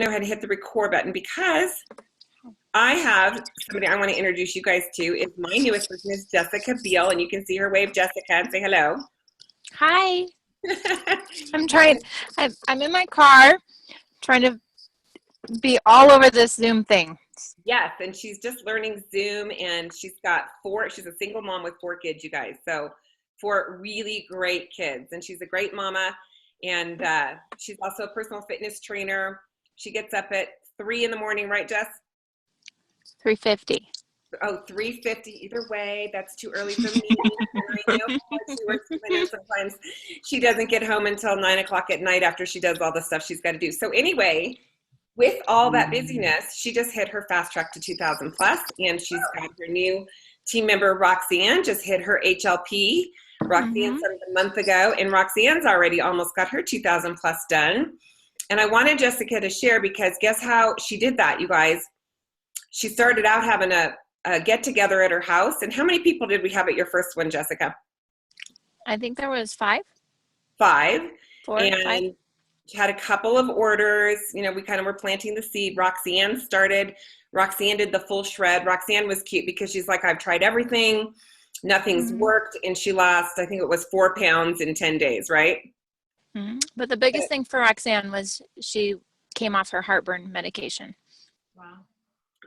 know how to hit the record button because I have somebody I want to introduce you guys to. Is my newest person is Jessica Beal, and you can see her wave Jessica and say hello. Hi. I'm in my car trying to be all over this Zoom thing. Yes, and she's just learning Zoom, and she's a single mom with 4 kids, you guys. So 4 really great kids, and she's a great mama, and she's also a personal fitness trainer. She gets up at 3 in the morning, right, Jess? 3:50. Oh, 3:50. Either way, that's too early for me. And I know she works, sometimes she doesn't get home until 9 o'clock at night after she does all the stuff she's got to do. So anyway, with all that busyness, she just hit her fast track to 2,000 plus, and she's got her new team member, Roxanne, just hit her HLP. Roxanne started a month ago, and Roxanne's already almost got her 2,000 plus done. And I wanted Jessica to share because guess how she did that, you guys? She started out having a get together at her house. And how many people did we have at your first one, Jessica? I think there was 5. 5. 4, and 5. She had a couple of orders. You know, we kind of were planting the seed. Roxanne did the full shred. Roxanne was cute because she's like, I've tried everything. Nothing's worked. And she lost, I think it was 4 pounds in 10 days, right? But the biggest thing for Roxanne was she came off her heartburn medication. Wow.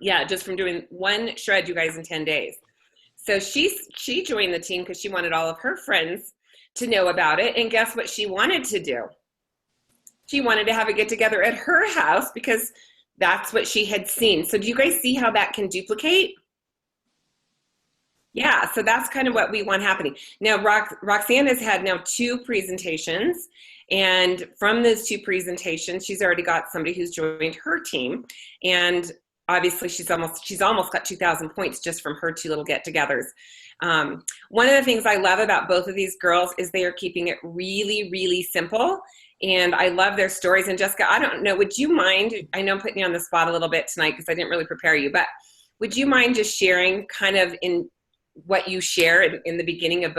Yeah, just from doing 1 shred, you guys, in 10 days. So she joined the team because she wanted all of her friends to know about it. And guess what she wanted to do? She wanted to have a get together at her house because that's what she had seen. So do you guys see how that can duplicate? Yeah, so that's kind of what we want happening. Now, Roxanne has had now 2 presentations. And from those 2 presentations, she's already got somebody who's joined her team. And obviously, she's almost got 2,000 points just from her 2 little get-togethers. One of the things I love about both of these girls is they are keeping it really, really simple. And I love their stories. And Jessica, I don't know, would you mind, I know I'm putting you on the spot a little bit tonight because I didn't really prepare you, but would you mind just sharing kind of in what you share in the beginning of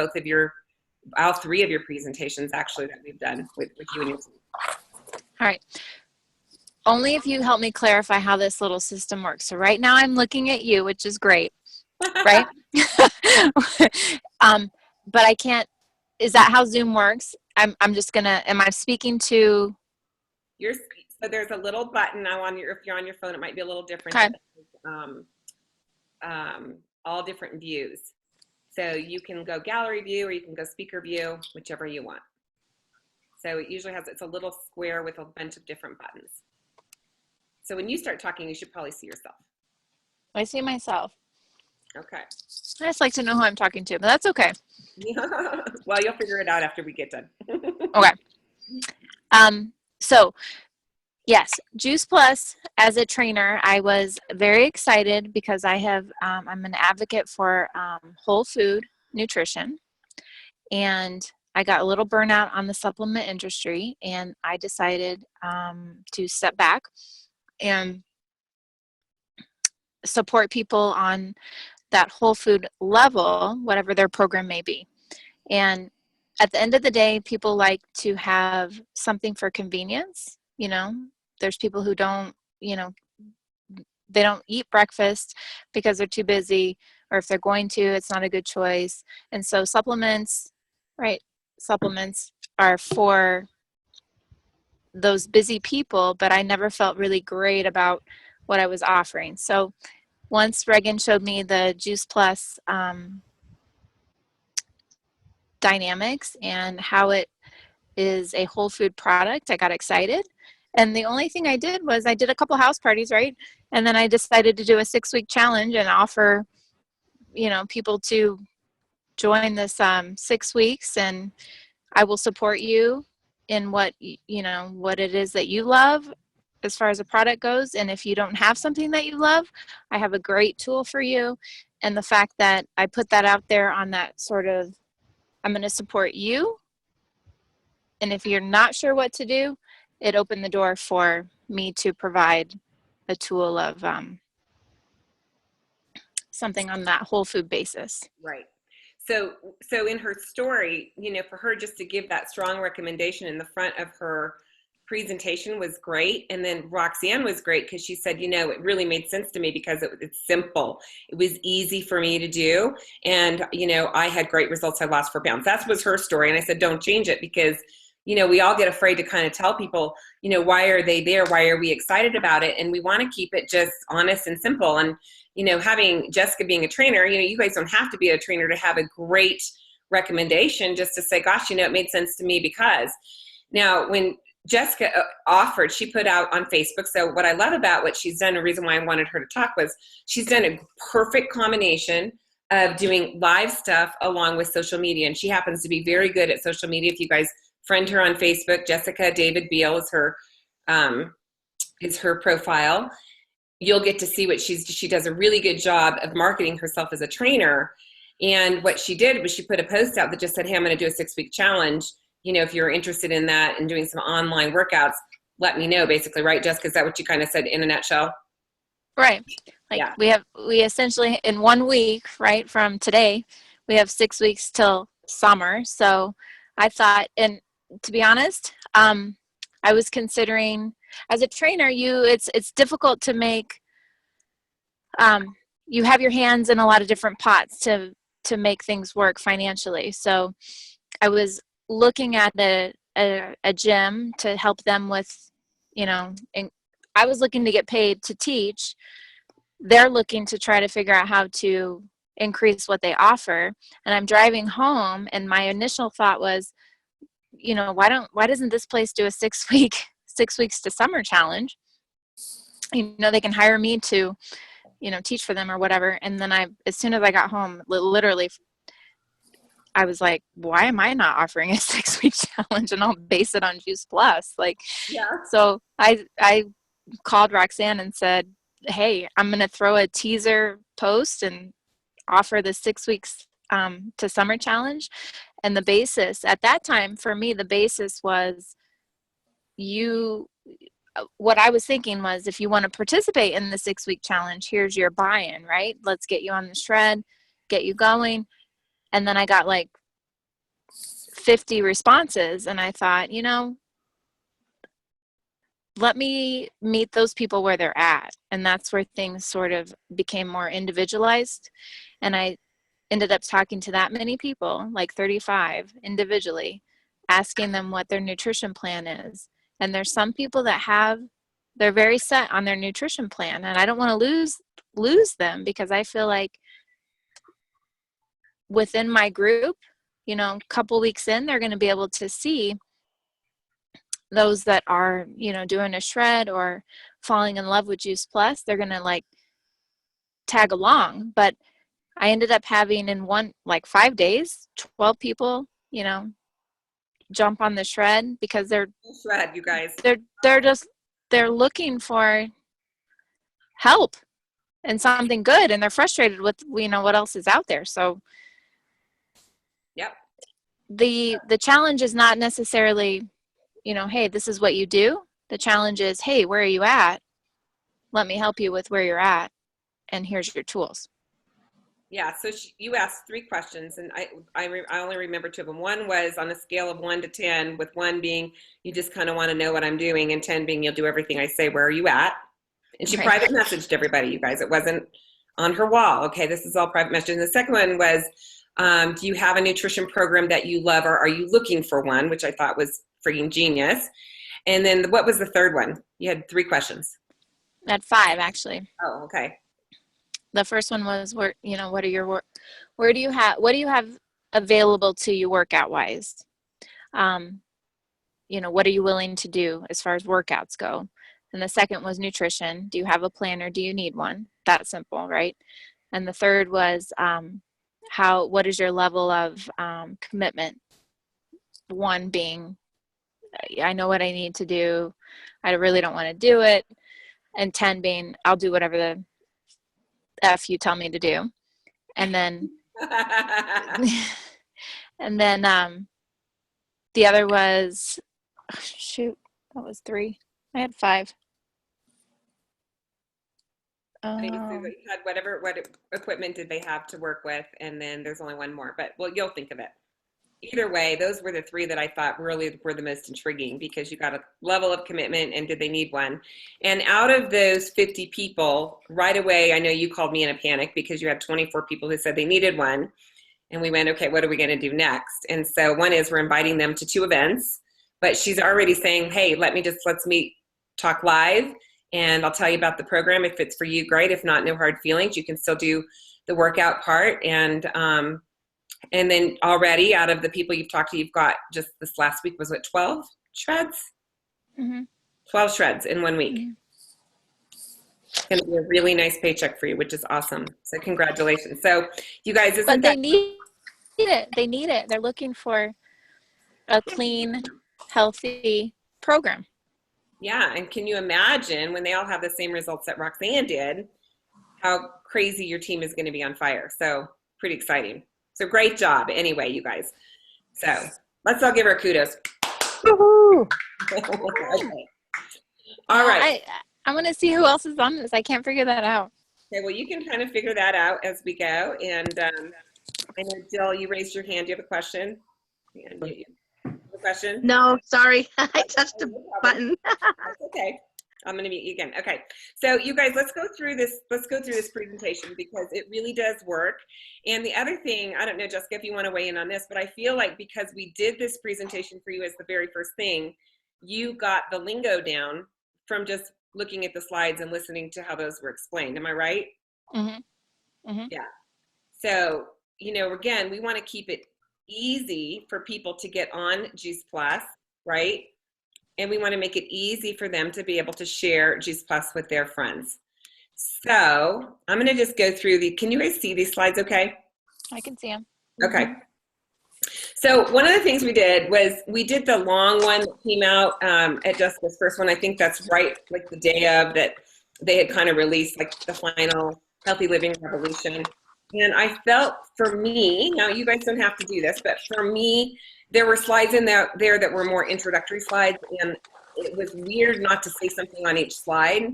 all 3 of your presentations actually that we've done with you and your team? All right. Only if you help me clarify how this little system works. So right now I'm looking at you, which is great, right? But I can't, is that how Zoom works? I'm just gonna, am I speaking to? So there's a little button now if you're on your phone, it might be a little different. Okay. All different views. So you can go gallery view or you can go speaker view, whichever you want. So it usually it's a little square with a bunch of different buttons. So when you start talking, you should probably see yourself. I see myself. Okay. I just like to know who I'm talking to, but that's okay. Well, you'll figure it out after we get done. Okay. So yes, Juice Plus, as a trainer, I was very excited because I'm an advocate for whole food nutrition, and I got a little burnout on the supplement industry, and I decided to step back and support people on that whole food level, whatever their program may be. And at the end of the day, people like to have something for convenience. You know, there's people who don't, they don't eat breakfast because they're too busy, or if they're going to, it's not a good choice. And so supplements, right? Supplements are for those busy people, but I never felt really great about what I was offering. So once Reagan showed me the Juice Plus dynamics and how it is a whole food product, I got excited. And the only thing I did was I did a couple house parties, right? And then I decided to do a 6-week challenge and offer, people to join this 6 weeks, and I will support you in what it is that you love as far as a product goes. And if you don't have something that you love, I have a great tool for you. And the fact that I put that out there on that sort of, I'm going to support you. And if you're not sure what to do, it opened the door for me to provide a tool of something on that whole food basis. Right. So in her story, for her just to give that strong recommendation in the front of her presentation was great. And then Roxanne was great because she said, it really made sense to me because it's simple. It was easy for me to do. And, I had great results. I lost 4 pounds. That was her story. And I said, don't change it because, we all get afraid to kind of tell people, why are they there? Why are we excited about it? And we want to keep it just honest and simple. And, having Jessica being a trainer, you guys don't have to be a trainer to have a great recommendation just to say, gosh, it made sense to me because. Now, when Jessica offered, she put out on Facebook. So what I love about what she's done, the reason why I wanted her to talk was she's done a perfect combination of doing live stuff along with social media. And she happens to be very good at social media. If you guys friend her on Facebook, Jessica David Beal is her profile. You'll get to see what she does a really good job of marketing herself as a trainer. And what she did was she put a post out that just said, hey, I'm going to do a 6-week challenge. If you're interested in that and doing some online workouts, let me know, basically, right, Jessica? Is that what you kind of said in a nutshell? Right. We essentially in 1 week, right, from today, we have 6 weeks till summer. So I thought, and to be honest, I was considering as a trainer, it's difficult to make, you have your hands in a lot of different pots to make things work financially. So I was looking at a gym to help them with, and I was looking to get paid to teach. They're looking to try to figure out how to increase what they offer. And I'm driving home and my initial thought was, why doesn't this place do a 6 weeks to summer challenge? They can hire me to, teach for them or whatever. And then as soon as I got home, literally, I was like, why am I not offering a 6-week challenge and I'll base it on Juice Plus? So I called Roxanne and said, hey, I'm going to throw a teaser post and offer the 6 weeks to summer challenge. And the basis at that time for me, the basis was what I was thinking was if you want to participate in the 6-week challenge, here's your buy-in, right? Let's get you on the shred, get you going. And then I got like 50 responses and I thought, let me meet those people where they're at. And that's where things sort of became more individualized. And I ended up talking to that many people, like 35 individually, asking them what their nutrition plan is. And there's some people that they're very set on their nutrition plan. And I don't want to lose them because I feel like within my group, a couple weeks in, they're going to be able to see those that are, doing a shred or falling in love with Juice Plus. They're going to tag along. But I ended up having in 5 days, 12 people, jump on the shred because they're shred, you guys. They're looking for help and something good, and they're frustrated with what else is out there. So yep. The challenge is not necessarily, hey, this is what you do. The challenge is, hey, where are you at? Let me help you with where you're at, and here's your tools. Yeah, so you asked 3 questions, and I only remember 2 of them. One was on a scale of 1 to 10, with 1 being you just kind of want to know what I'm doing, and 10 being you'll do everything I say. Where are you at? And she private messaged everybody, you guys. It wasn't on her wall. Okay, this is all private messaging. The second one was, do you have a nutrition program that you love, or are you looking for one? Which I thought was freaking genius. And then what was the third one? You had 3 questions. I had 5 actually. Oh, okay. The first one was what do you have available to you workout wise? What are you willing to do as far as workouts go? And the second was nutrition. Do you have a plan or do you need one? That simple, right? And the third was what is your level of commitment? 1 being, I know what I need to do. I really don't want to do it. And 10 being, I'll do whatever the F you tell me to do. And then, the other was, that was 3. I had 5. I think you had what equipment did they have to work with, and then there's only 1 more, but you'll think of it. either way, those were the three that I thought really were the most intriguing, because you got a level of commitment and did they need one? And out of those 50 people, right away, I know you called me in a panic because you had 24 people who said they needed one. And we went, okay, what are we going to do next? And so one is we're inviting them to 2 events, but she's already saying, hey, let's meet, talk live, and I'll tell you about the program. If it's for you, great. If not, no hard feelings. You can still do the workout part. And then already out of the people you've talked to, you've got just this last week was what, 12 shreds? Mm-hmm. 12 shreds in 1 week. Mm-hmm. It's going to be a really nice paycheck for you, which is awesome. So congratulations. So you guys, But they need it. They need it. They're looking for a clean, healthy program. Yeah, and can you imagine when they all have the same results that Roxanne did, how crazy your team is going to be on fire. So pretty exciting. So great job anyway, you guys. So let's all give her kudos. Woohoo! Okay. All right. I want to see who else is on this. I can't figure that out. Okay, well, you can kind of figure that out as we go. And I know, Jill, you raised your hand. Do you have a question? You have a question? No, sorry. I touched the button. That's okay. I'm going to meet you again. Okay. So you guys, let's go through this presentation, because it really does work. And the other thing, I don't know, Jessica, if you want to weigh in on this, but I feel like because we did this presentation for you as the very first thing, you got the lingo down from just looking at the slides and listening to how those were explained. Am I right? Mm-hmm. Mm-hmm. Yeah. So, again, we want to keep it easy for people to get on Juice Plus, right? And we want to make it easy for them to be able to share Juice Plus with their friends. So I'm going to just go through can you guys see these slides okay? I can see them. Okay. So one of the things we did was we did the long one that came out at Jessica's first one. I think that's right, like the day of that they had kind of released like the final Healthy Living Revolution. And I felt for me, now you guys don't have to do this, but for me, there were slides in there that were more introductory slides, and it was weird not to say something on each slide.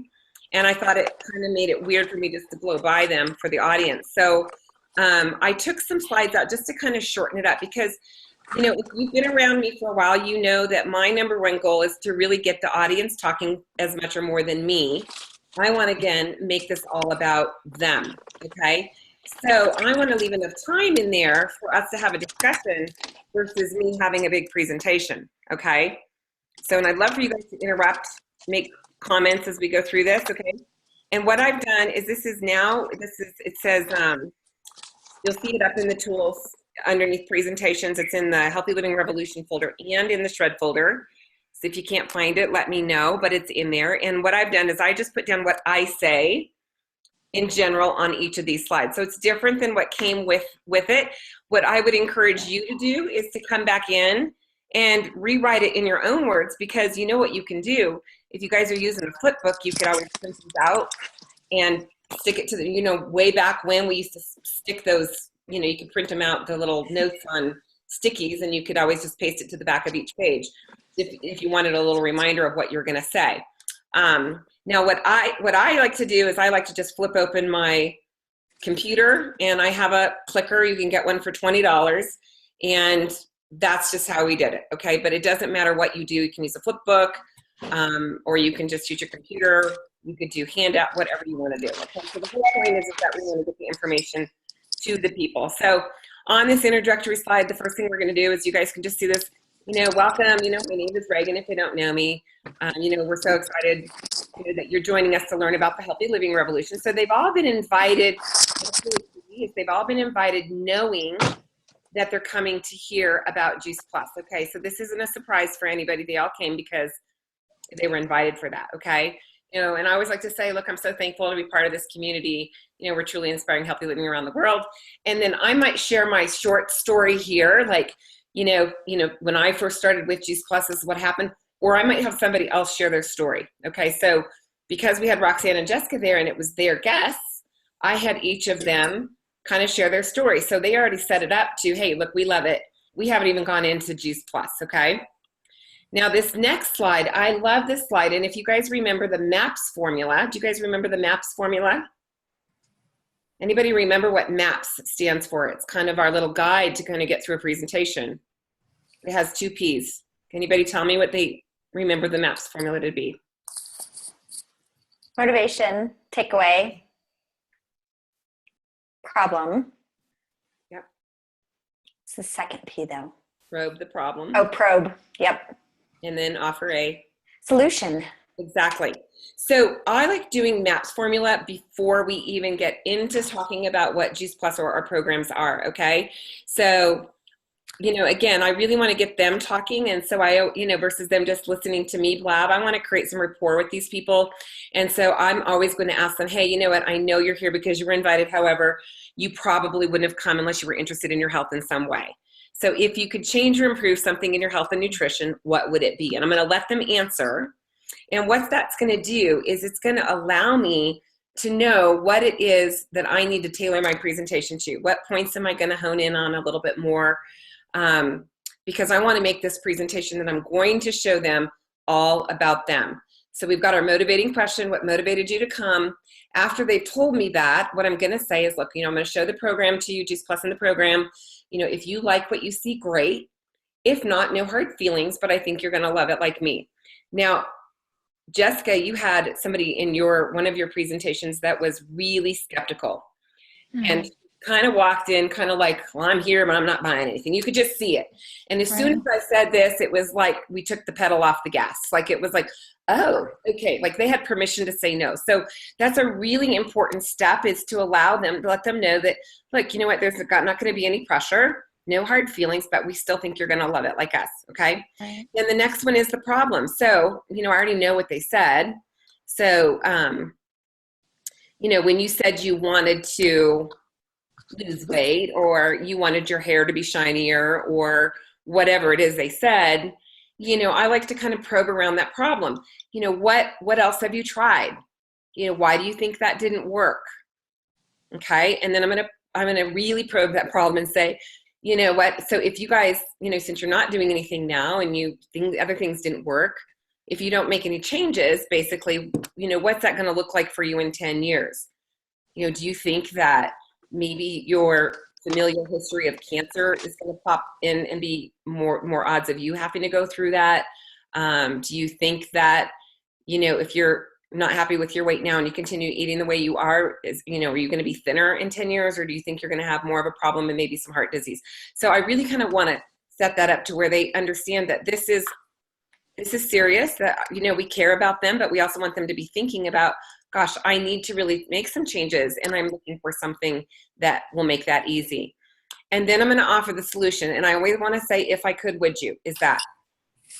And I thought it kind of made it weird for me just to blow by them for the audience. So I took some slides out just to kind of shorten it up, because, if you've been around me for a while, you know that my number one goal is to really get the audience talking as much or more than me. I want to, again, make this all about them, okay? So I want to leave enough time in there for us to have a discussion versus me having a big presentation, okay? So, and I'd love for you guys to interrupt, make comments as we go through this, okay? And what I've done is it says, you'll see it up in the tools underneath presentations. It's in the Healthy Living Revolution folder and in the Shred folder. So if you can't find it, let me know, but it's in there. And what I've done is I just put down what I say in general on each of these slides. So it's different than what came with it. What I would encourage you to do is to come back in and rewrite it in your own words, because you know what you can do. If you guys are using a flip book, you could always print these out and stick it to the, way back when we used to stick those, you could print them out, the little notes on stickies, and you could always just paste it to the back of each page if you wanted a little reminder of what you're going to say. Now, what I like to do is I like to just flip open my computer, and I have a clicker. You can get one for $20, and that's just how we did it, okay? But it doesn't matter what you do. You can use a flip book, or you can just use your computer. You could do handout, whatever you want to do. Okay? So the whole point is that we want to get the information to the people. So on this introductory slide, the first thing we're going to do is you guys can just see this, welcome, my name is Reagan if you don't know me. We're so excited that you're joining us to learn about the Healthy Living Revolution. So they've all been invited, knowing that they're coming to hear about Juice Plus, okay? So this isn't a surprise for anybody. They all came because they were invited for that, okay? And I always like to say, look, I'm so thankful to be part of this community. We're truly inspiring healthy living around the world. And then I might share my short story here, like, when I first started with Juice Plus, this is what happened. Or I might have somebody else share their story. Okay, so because we had Roxanne and Jessica there and it was their guests, I had each of them kind of share their story. So they already set it up to, hey, look, we love it. We haven't even gone into Juice Plus, okay? Now this next slide, I love this slide. And if you guys remember the MAPS formula, do you guys remember the MAPS formula? Anybody remember what MAPS stands for? It's kind of our little guide to kind of get through a presentation. It has 2 P's. Can anybody tell me what they remember the MAPS formula to be? Motivation, takeaway, problem. Yep. It's the second P though. Probe the problem. Oh, probe. Yep. And then offer a Solution. Exactly. So I like doing MAPS formula before we even get into talking about what Juice Plus or our programs are, okay? So, again, I really want to get them talking, and so versus them just listening to me blab, I want to create some rapport with these people. And so I'm always going to ask them, hey, you know what, I know you're here because you were invited. However, you probably wouldn't have come unless you were interested in your health in some way. So if you could change or improve something in your health and nutrition, what would it be? And I'm going to let them answer. And what that's going to do is it's going to allow me to know what it is that I need to tailor my presentation to. What points am I going to hone in on a little bit more? Because I want to make this presentation that I'm going to show them all about them. So we've got our motivating question, what motivated you to come? After they've told me that, what I'm going to say is, look, I'm going to show the program to you, Juice Plus in the program. If you like what you see, great. If not, no hard feelings, but I think you're going to love it like me. Now, Jessica, you had somebody in one of your presentations that was really skeptical and kind of walked in kind of like, well, I'm here, but I'm not buying anything. You could just see it. And as soon as I said this, it was like we took the pedal off the gas. Like it was like, oh, okay. Like they had permission to say no. So that's a really important step, is to allow them, to let them know that, like, you know what, there's not going to be any pressure. No hard feelings, but we still think you're going to love it like us, okay? Right. Then the next one is the problem. So, I already know what they said. So, when you said you wanted to lose weight, or you wanted your hair to be shinier, or whatever it is they said, I like to kind of probe around that problem. What else have you tried? Why do you think that didn't work? Okay, and then I'm gonna really probe that problem and say, you know what, so if you guys, since you're not doing anything now and you think other things didn't work, if you don't make any changes, basically, what's that going to look like for you in 10 years? Do you think that maybe your familial history of cancer is going to pop in and be more odds of you having to go through that? Do you think that, if you're not happy with your weight now and you continue eating the way you are, are you going to be thinner in 10 years, or do you think you're going to have more of a problem and maybe some heart disease? So I really kind of want to set that up to where they understand that this is serious, that, we care about them, but we also want them to be thinking about, gosh, I need to really make some changes, and I'm looking for something that will make that easy. And then I'm going to offer the solution. And I always want to say, if I could, would you, is that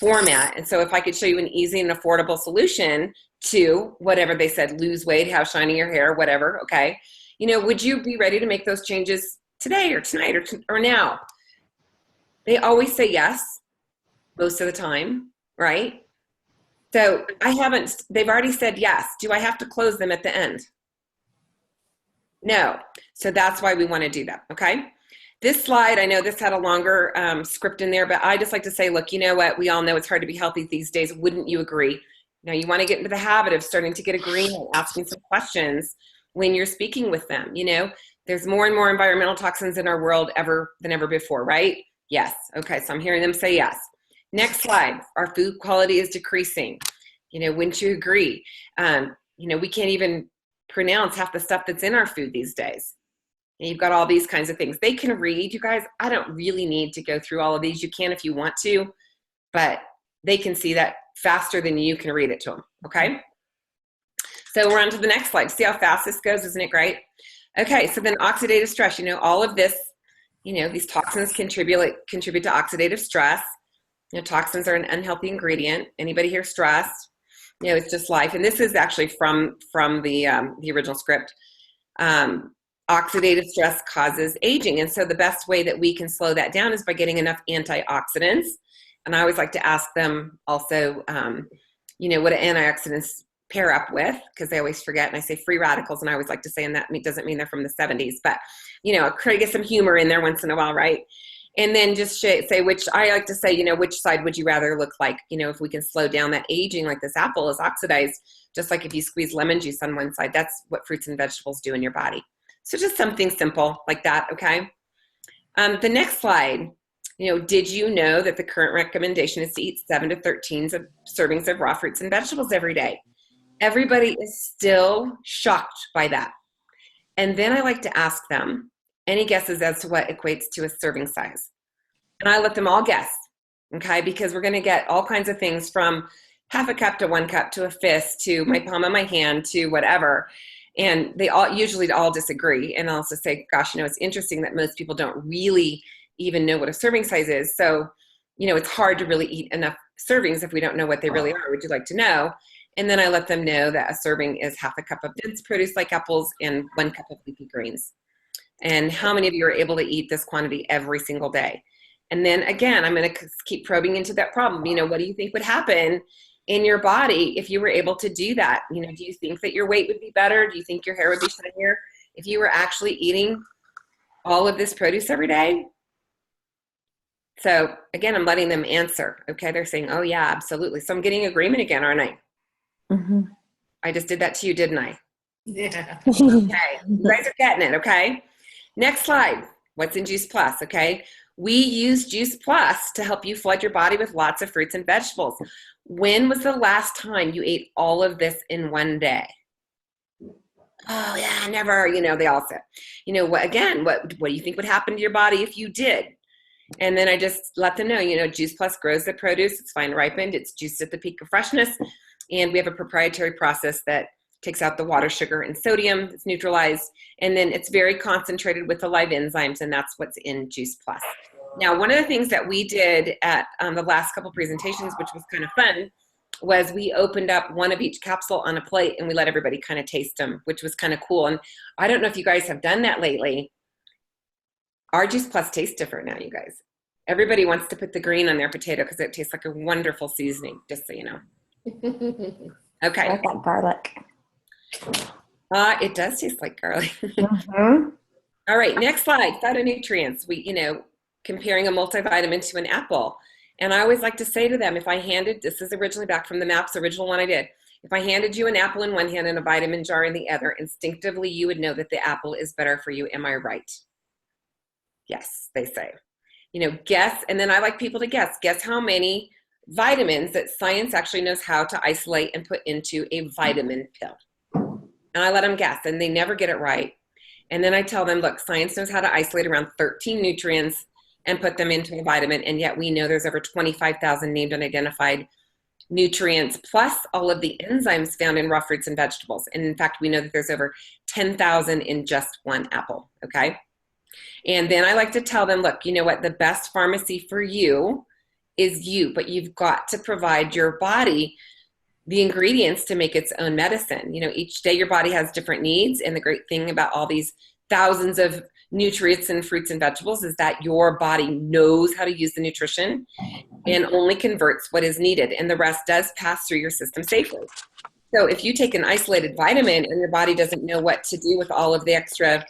format. And so if I could show you an easy and affordable solution to whatever they said, lose weight, have shiny your hair, whatever, okay, would you be ready to make those changes today or tonight or now? They always say yes, most of the time, right? So they've already said yes. Do I have to close them at the end? No. So that's why we want to do that, okay? This slide, I know this had a longer script in there, but I just like to say, look, you know what? We all know it's hard to be healthy these days. Wouldn't you agree? Now, you want to get into the habit of starting to get agreement, asking some questions when you're speaking with them. There's more and more environmental toxins in our world than ever before, right? Yes. Okay, so I'm hearing them say yes. Next slide. Our food quality is decreasing. Wouldn't you agree? We can't even pronounce half the stuff that's in our food these days. And you've got all these kinds of things. They can read, you guys. I don't really need to go through all of these. You can if you want to, but they can see that faster than you can read it to them, okay? So we're on to the next slide. See how fast this goes? Isn't it great? Okay, so then oxidative stress, all of this, these toxins contribute to oxidative stress. Toxins are an unhealthy ingredient. Anybody here stressed? It's just life. And this is actually from the original script. Oxidative stress causes aging. And so the best way that we can slow that down is by getting enough antioxidants. And I always like to ask them also, what do antioxidants pair up with? Because they always forget. And I say free radicals. And I always like to say, and that doesn't mean they're from the 70s, but, try to get some humor in there once in a while, right? And then just say, which I like to say, which side would you rather look like? If we can slow down that aging, like this apple is oxidized, just like if you squeeze lemon juice on one side, that's what fruits and vegetables do in your body. So just something simple like that, okay? The next slide, Did you know that the current recommendation is to eat 7 to 13 servings of raw fruits and vegetables every day? Everybody is still shocked by that. And then I like to ask them, any guesses as to what equates to a serving size? And I let them all guess, okay? Because we're going to get all kinds of things from half a cup to 1 cup to a fist to my palm of my hand to whatever. And they usually all disagree. And I'll also say, gosh, it's interesting that most people don't really even know what a serving size is. So, it's hard to really eat enough servings if we don't know what they really are. Would you like to know? And then I let them know that a serving is half a cup of dense produce like apples and 1 cup of leafy greens. And how many of you are able to eat this quantity every single day? And then again, I'm going to keep probing into that problem. What do you think would happen in your body if you were able to do that? Do you think that your weight would be better? Do you think your hair would be shinier if you were actually eating all of this produce every day? So again, I'm letting them answer. Okay, they're saying, oh yeah, absolutely. So I'm getting agreement again, aren't I? Mm-hmm. I just did that to you, didn't I? Yeah. Okay, you guys are getting it, okay? Next slide. What's in Juice Plus, okay? We use Juice Plus to help you flood your body with lots of fruits and vegetables. When was the last time you ate all of this in one day? Oh yeah, never, they all said. What do you think would happen to your body if you did? And then I just let them know, Juice Plus grows the produce. It's fine ripened. It's juiced at the peak of freshness. And we have a proprietary process that takes out the water, sugar, and sodium. It's neutralized. And then it's very concentrated with the live enzymes, and that's what's in Juice Plus. Now, one of the things that we did at the last couple presentations, which was kind of fun, was we opened up one of each capsule on a plate, and we let everybody kind of taste them, which was kind of cool. And I don't know if you guys have done that lately. Our Juice Plus tastes different now, you guys. Everybody wants to put the green on their potato because it tastes like a wonderful seasoning, just so you know. Okay. I like that garlic. It does taste like garlic. Mm-hmm. All right, next slide, phytonutrients. Comparing a multivitamin to an apple. And I always like to say to them, this is originally back from the MAPS original one I did. If I handed you an apple in one hand and a vitamin jar in the other, instinctively you would know that the apple is better for you. Am I right? Yes, they say. Guess, and then I like people to guess. Guess how many vitamins that science actually knows how to isolate and put into a vitamin pill. And I let them guess, and they never get it right. And then I tell them, look, science knows how to isolate around 13 nutrients and put them into a vitamin, and yet we know there's over 25,000 named and identified nutrients, plus all of the enzymes found in raw fruits and vegetables. And in fact, we know that there's over 10,000 in just one apple, okay? And then I like to tell them, look, the best pharmacy for you is you, but you've got to provide your body the ingredients to make its own medicine. Each day your body has different needs, and the great thing about all these thousands of nutrients and fruits and vegetables is that your body knows how to use the nutrition and only converts what is needed, and the rest does pass through your system safely. So if you take an isolated vitamin and your body doesn't know what to do with all of the extra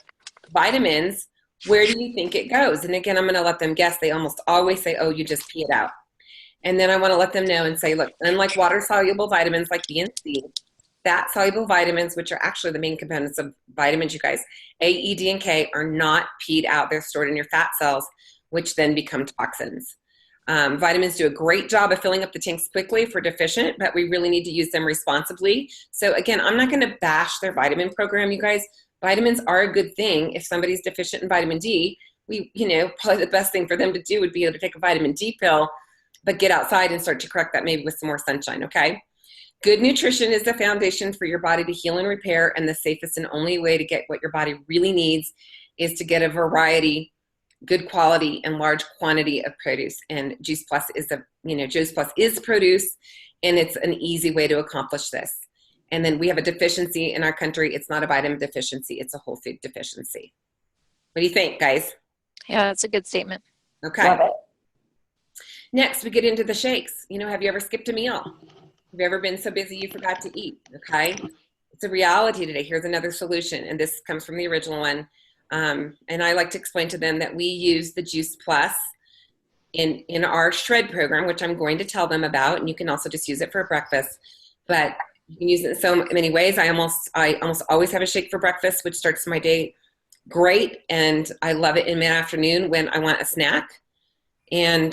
vitamins, where do you think it goes? And again, I'm going to let them guess. They almost always say, oh, you just pee it out. And then I want to let them know and say, look, unlike water-soluble vitamins like B and C, fat-soluble vitamins, which are actually the main components of vitamins, you guys, A, E, D, and K, are not peed out. They're stored in your fat cells, which then become toxins. Vitamins do a great job of filling up the tanks quickly if we're deficient, but we really need to use them responsibly. So again, I'm not going to bash their vitamin program, you guys. Vitamins are a good thing. If somebody's deficient in vitamin D, probably the best thing for them to do would be able to take a vitamin D pill, but get outside and start to correct that maybe with some more sunshine, okay? Good nutrition is the foundation for your body to heal and repair, and the safest and only way to get what your body really needs is to get a variety, good quality, and large quantity of produce. And Juice Plus is Juice Plus is produce, and it's an easy way to accomplish this. And then we have a deficiency in our country. It's not a vitamin deficiency. It's a whole food deficiency. What do you think, guys? Yeah, that's a good statement. Okay. Love it. Next, we get into the shakes. Have you ever skipped a meal? Have you ever been so busy you forgot to eat? Okay. It's a reality today. Here's another solution. And this comes from the original one. And I like to explain to them that we use the Juice Plus in our Shred program, which I'm going to tell them about. And you can also just use it for breakfast. But you can use it in so many ways. I almost always have a shake for breakfast, which starts my day great. And I love it in mid-afternoon when I want a snack. And,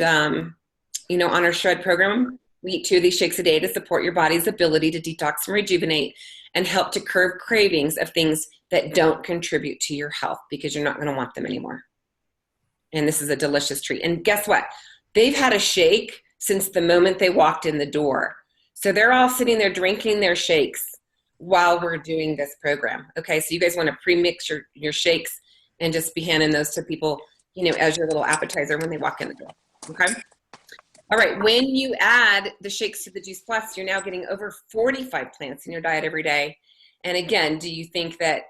you know, on our Shred program, we eat 2 of these shakes a day to support your body's ability to detox and rejuvenate and help to curb cravings of things that don't contribute to your health, because you're not going to want them anymore. And this is a delicious treat. And guess what? They've had a shake since the moment they walked in the door. So they're all sitting there drinking their shakes while we're doing this program. Okay, so you guys want to pre-mix your shakes and just be handing those to people, you know, as your little appetizer when they walk in the door. Okay. All right, when you add the shakes to the Juice Plus, you're now getting over 45 plants in your diet every day. And again, do you think that,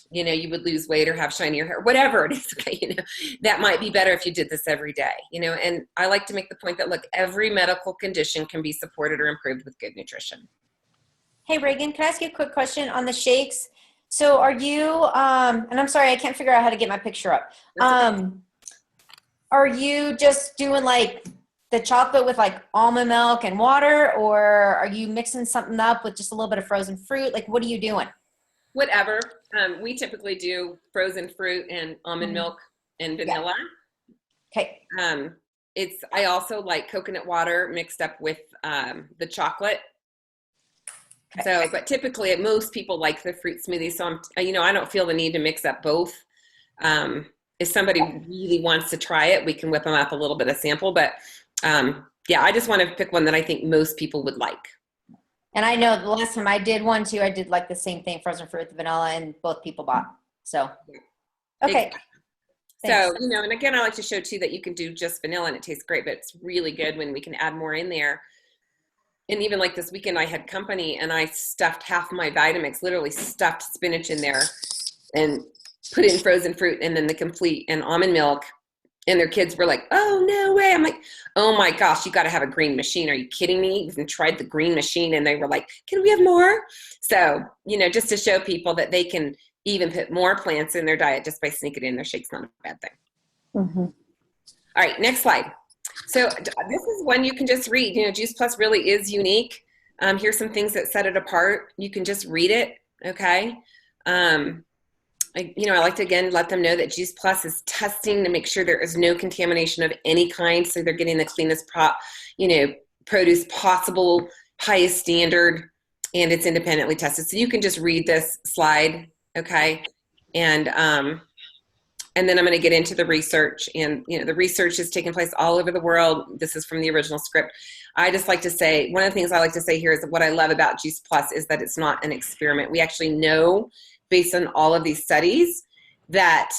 you know, you would lose weight or have shinier hair, whatever it is, okay, you know, that might be better if you did this every day, you know. And I like to make the point that, look, every medical condition can be supported or improved with good nutrition. Hey, Reagan, can I ask you a quick question on the shakes? So are you, and I'm sorry, I can't figure out how to get my picture up. Are you just doing like the chocolate with like almond milk and water, or are you mixing something up with just a little bit of frozen fruit? Like, what are you doing? Whatever. We typically do frozen fruit and almond milk and vanilla. Okay. I also like coconut water mixed up with the chocolate. Okay. So, but typically most people like the fruit smoothie. So you know, I don't feel the need to mix up both. If somebody really wants to try it, we can whip them up a little bit of sample, but yeah, I just want to pick one that I think most people would like. And I know the last time I did one too, I did like the same thing, frozen fruit with vanilla, and both people bought. So, okay. Exactly. So, you know, and again, I like to show too that you can do just vanilla and it tastes great, but it's really good when we can add more in there. And even like this weekend, I had company and I stuffed half my Vitamix, literally stuffed spinach in there and put in frozen fruit and then the complete and almond milk. And their kids were like, oh, no way. I'm like, oh my gosh, you got to have a green machine. Are you kidding me? Even tried the green machine. And they were like, can we have more? So, you know, just to show people that they can even put more plants in their diet just by sneaking in their shakes, not a bad thing. Mm-hmm. All right, next slide. So this is one you can just read. You know, Juice Plus really is unique. Here's some things that set it apart. You can just read it, okay? I like to, again, let them know that Juice Plus is testing to make sure there is no contamination of any kind, so they're getting the cleanest produce possible, highest standard, and it's independently tested. So you can just read this slide, okay? And then I'm going to get into the research, and you know, the research is taking place all over the world. This is from the original script. I just like to say, one of the things I like to say here is that what I love about Juice Plus is that it's not an experiment. We actually know, based on all of these studies, that,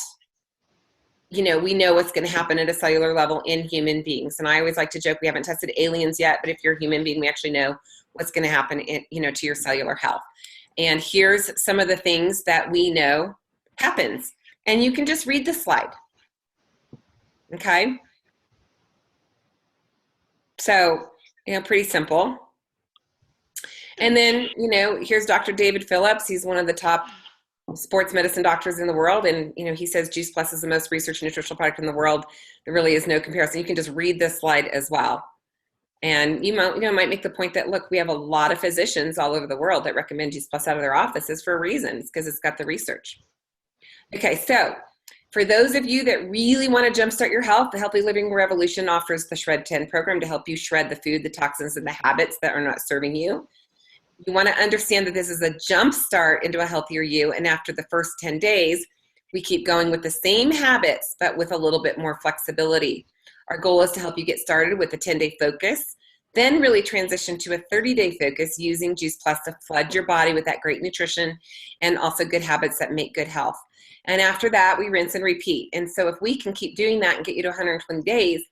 you know, we know what's going to happen at a cellular level in human beings. And I always like to joke, we haven't tested aliens yet, but if you're a human being, we actually know what's going to happen in, you know, to your cellular health. And here's some of the things that we know happens. And you can just read the slide. Okay? So, you know, pretty simple. And then, you know, here's Dr. David Phillips. He's one of the top sports medicine doctors in the world. And, you know, he says Juice Plus is the most researched nutritional product in the world. There really is no comparison. You can just read this slide as well. And you might make the point that, look, we have a lot of physicians all over the world that recommend Juice Plus out of their offices for reasons, because it's got the research. Okay, so for those of you that really want to jumpstart your health, the Healthy Living Revolution offers the Shred10 program to help you shred the food, the toxins, and the habits that are not serving you. You want to understand that this is a jump start into a healthier you, and after the first 10 days, we keep going with the same habits, but with a little bit more flexibility. Our goal is to help you get started with a 10-day focus, then really transition to a 30-day focus using Juice Plus to flood your body with that great nutrition and also good habits that make good health. And after that, we rinse and repeat. And so if we can keep doing that and get you to 120 days,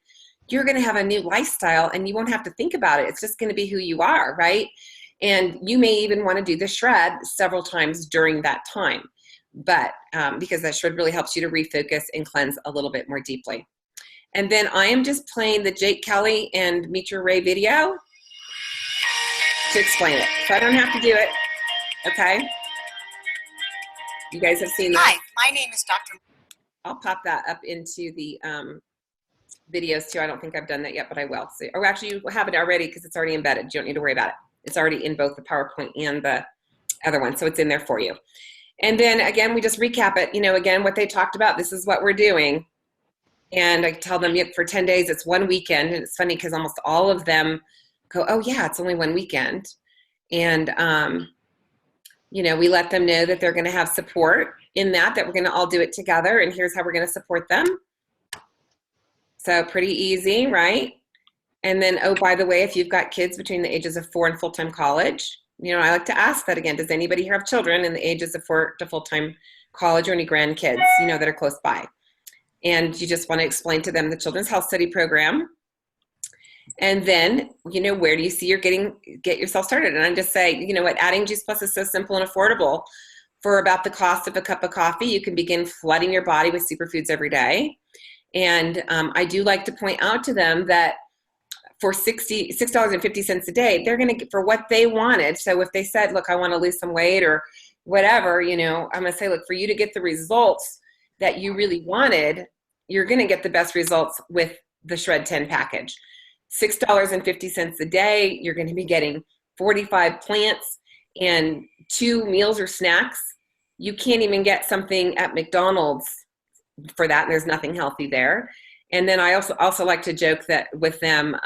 you're going to have a new lifestyle and you won't have to think about it. It's just going to be who you are, right? And you may even want to do the shred several times during that time, but because that shred really helps you to refocus and cleanse a little bit more deeply. And then I am just playing the Jake Kelly and Mitra Ray video to explain it. So I don't have to do it, okay? You guys have seen that. Hi, my name is Dr. I'll pop that up into the videos too. I don't think I've done that yet, but I will. So, or actually you have it already because it's already embedded. You don't need to worry about it. It's already in both the PowerPoint and the other one. So it's in there for you. And then again, we just recap it. You know, again, what they talked about, this is what we're doing. And I tell them, yep, for 10 days, it's one weekend. And it's funny because almost all of them go, oh yeah, it's only one weekend. And, we let them know that they're going to have support in that we're going to all do it together. And here's how we're going to support them. So pretty easy, right? And then, oh, by the way, if you've got kids between the ages of 4 and full-time college, I like to ask that again. Does anybody here have children in the ages of 4 to full-time college, or any grandkids, that are close by? And you just want to explain to them the Children's Health Study Program. And then, where do you see get yourself started? And I just say, adding Juice Plus is so simple and affordable. For about the cost of a cup of coffee, you can begin flooding your body with superfoods every day. And I do like to point out to them that for $6.50 a day, they're going to get for what they wanted. So if they said, look, I want to lose some weight or whatever, I'm going to say, look, for you to get the results that you really wanted, you're going to get the best results with the Shred10 package. $6.50 a day, you're going to be getting 45 plants and 2 meals or snacks. You can't even get something at McDonald's for that, and there's nothing healthy there. And then I also like to joke that with them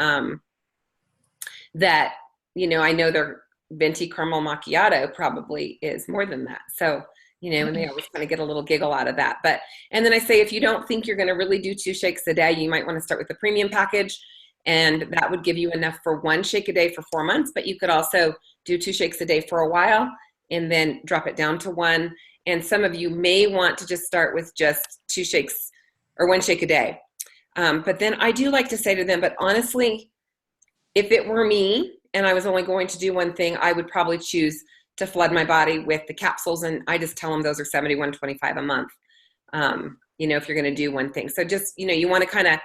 that, I know their venti caramel macchiato probably is more than that. So, and they always kind of get a little giggle out of that. And then I say, if you don't think you're going to really do 2 shakes a day, you might want to start with the premium package. And that would give you enough for 1 shake a day for 4 months. But you could also do 2 shakes a day for a while and then drop it down to 1. And some of you may want to just start with just 2 shakes or 1 shake a day. But then I do like to say to them, but honestly, if it were me and I was only going to do one thing, I would probably choose to flood my body with the capsules. And I just tell them those are $71.25 a month, if you're going to do one thing. So just, you want to kind of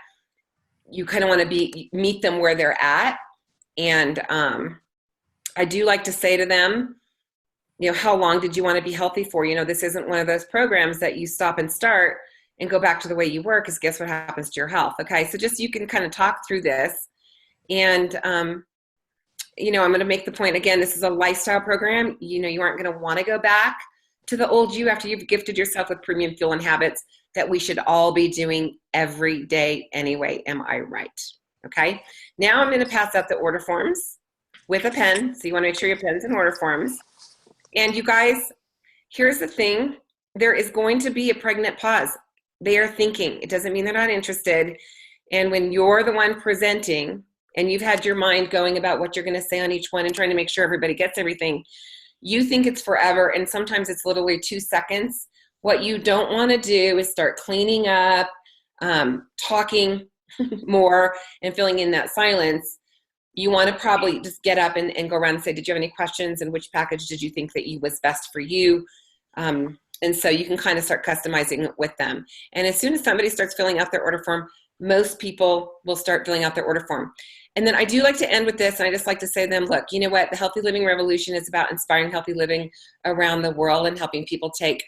want to meet them where they're at. And I do like to say to them, how long did you want to be healthy for? This isn't one of those programs that you stop and start and go back to the way you were, because guess what happens to your health? Okay, so just you can kind of talk through this. And, I'm going to make the point again, this is a lifestyle program. You aren't going to want to go back to the old you after you've gifted yourself with premium fuel and habits that we should all be doing every day anyway. Am I right? Okay, now I'm going to pass out the order forms with a pen. So you want to make sure your pen's in order forms. And you guys, here's the thing. There is going to be a pregnant pause. They are thinking. It doesn't mean they're not interested. And when you're the one presenting and you've had your mind going about what you're going to say on each one and trying to make sure everybody gets everything, you think it's forever. And sometimes it's literally 2 seconds. What you don't want to do is start cleaning up, talking more and filling in that silence. You want to probably just get up and go around and say, did you have any questions, and which package did you think that was best for you? And so you can kind of start customizing it with them. And as soon as somebody starts filling out their order form, most people will start filling out their order form. And then I do like to end with this, and I just like to say to them, look, you know what? The Healthy Living Revolution is about inspiring healthy living around the world and helping people take